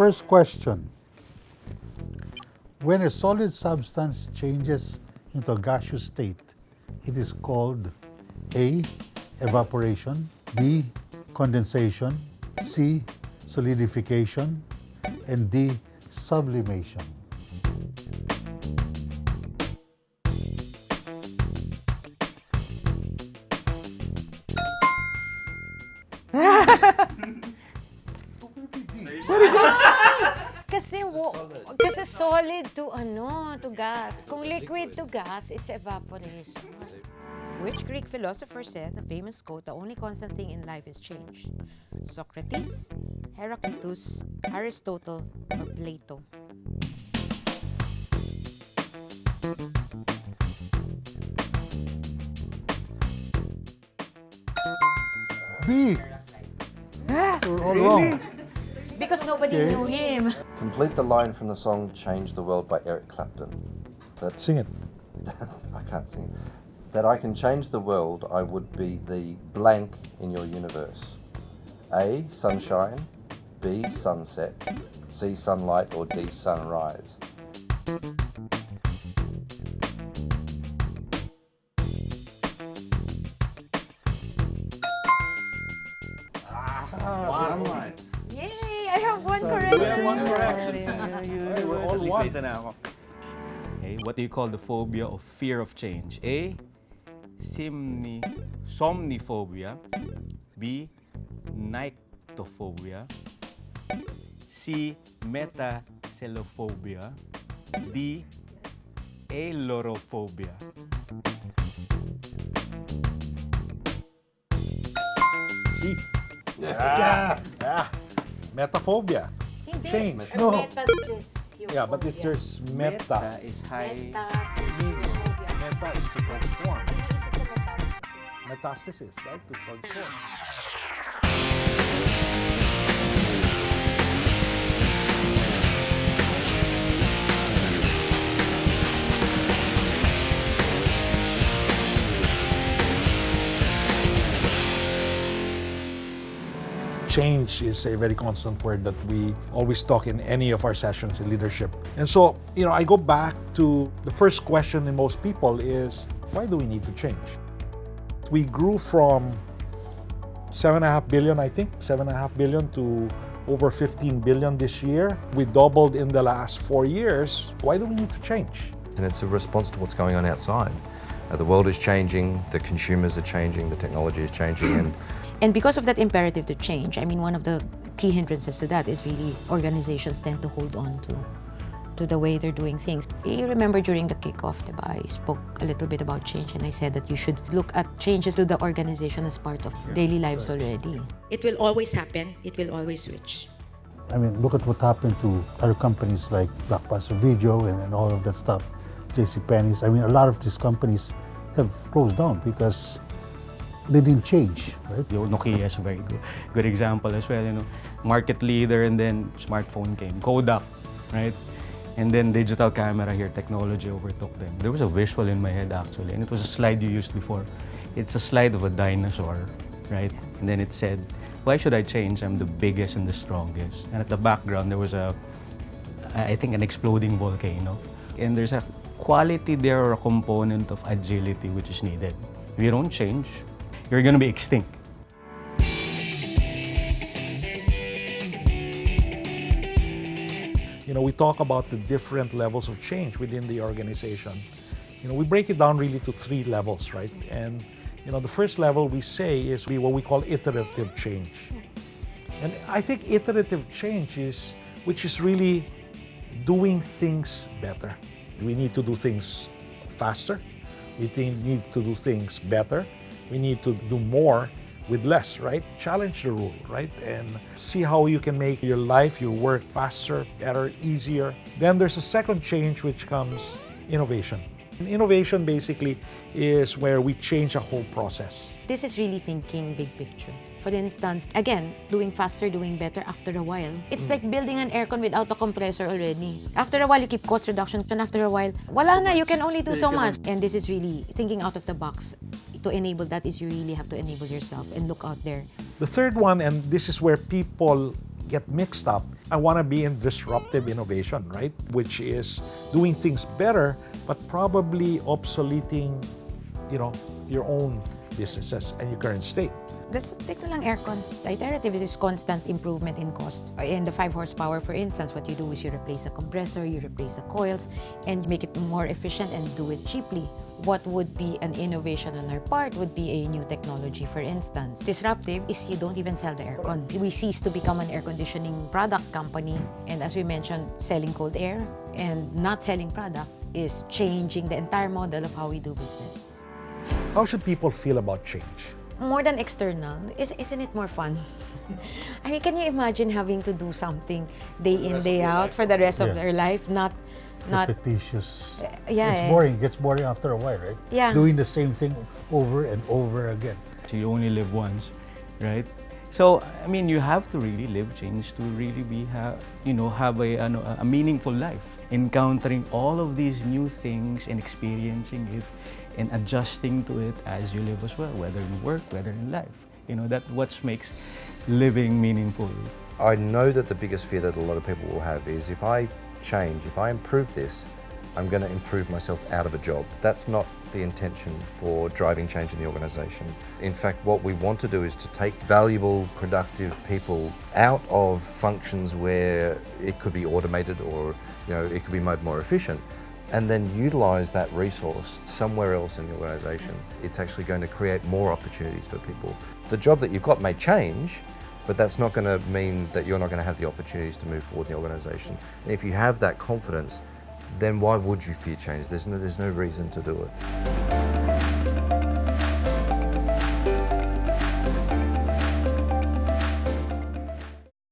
First question. When a solid substance changes into a gaseous state, it is called A, evaporation, B, condensation, C, solidification, and D, sublimation. Kasi solid to to gas. Kung liquid to gas, it's evaporation. Which Greek philosopher said the famous quote, "The only constant thing in life is change"? Socrates, Heraclitus, Aristotle, or Plato? B. You're all wrong. Because nobody knew him. Complete the line from the song Change the World by Eric Clapton. Sing it. I can't sing. That I can change the world, I would be the blank in your universe. A, sunshine, B, sunset, C, sunlight, or D, sunrise. Sunlight. Yay! I have one correction. We have one correction. We're all one. Okay, what do you call the phobia of fear of change? A, somniphobia. B, nyctophobia. C, metacelophobia. D, alorophobia. C. Yeah. Metaphobia. Hindi. Change. No. Yeah, but it's just meta. Is high. Meta is to transform. Metastasis, right? To transform. Change is a very constant word that we always talk in any of our sessions in leadership. And so, I go back to the first question in most people is, why do we need to change? We grew from 7.5 billion, I think, 7.5 billion to over 15 billion this year. We doubled in the last 4 years. Why do we need to change? And it's a response to what's going on outside. The world is changing, the consumers are changing, the technology is changing, And because of that imperative to change, one of the key hindrances to that is really organizations tend to hold on to the way they're doing things. You remember during the kickoff, I spoke a little bit about change, and I said that you should look at changes to the organization as part of daily lives already. It will always happen. It will always switch. Look at what happened to other companies like Blockbuster Video and all of that stuff, JCPenney's. A lot of these companies have closed down because they didn't change, right? Nokia is a very good example as well. Market leader, and then smartphone came. Kodak, right? And then digital camera here, technology overtook them. There was a visual in my head actually, and it was a slide you used before. It's a slide of a dinosaur, right? And then it said, why should I change? I'm the biggest and the strongest. And at the background, there was I think an exploding volcano. And there's a quality there or a component of agility which is needed. If you don't change, you're gonna be extinct. We talk about the different levels of change within the organization. We break it down really to 3 levels, right? And, the first level we say is what we call iterative change. And I think iterative change which is really doing things better. We need to do things faster. We need to do things better. We need to do more with less, right? Challenge the rule, right? And see how you can make your life, your work faster, better, easier. Then there's a second change which comes innovation. And innovation basically is where we change a whole process. This is really thinking big picture. For instance, again, doing faster, doing better after a while. It's like building an aircon without a compressor already. After a while, you keep cost reduction, and after a while, wala na, you can only do so much. And this is really thinking out of the box. To enable that is you really have to enable yourself and look out there. The third one, and this is where people get mixed up. I want to be in disruptive innovation, right? Which is doing things better, but probably obsoleting, your own businesses and your current state. Let's take na lang aircon. The iterative is this constant improvement in cost. In the 5 horsepower, for instance, what you do is you replace the compressor, you replace the coils, and make it more efficient and do it cheaply. What would be an innovation on our part would be a new technology, for instance. Disruptive is you don't even sell the aircon. We cease to become an air conditioning product company, and as we mentioned, selling cold air and not selling product is changing the entire model of how we do business. How should people feel about change? More than external, isn't it more fun? I mean, can you imagine having to do something day in, day out for the rest of their life? Not Repetitious. yeah. It's boring. It gets boring after a while, right? Yeah. Doing the same thing over and over again. So you only live once, right? So I mean, you have to really live change to really have a meaningful life. Encountering all of these new things and experiencing it and adjusting to it as you live as well, whether in work, whether in life. That's what makes living meaningful. I know that the biggest fear that a lot of people will have is if I change, if I improve this, I'm going to improve myself out of a job. That's not the intention for driving change in the organisation. In fact, what we want to do is to take valuable, productive people out of functions where it could be automated or it could be made more efficient, and then utilise that resource somewhere else in the organisation. It's actually going to create more opportunities for people. The job that you've got may change, but that's not going to mean that you're not going to have the opportunities to move forward in the organisation. And if you have that confidence, then why would you fear change? There's no reason to do it.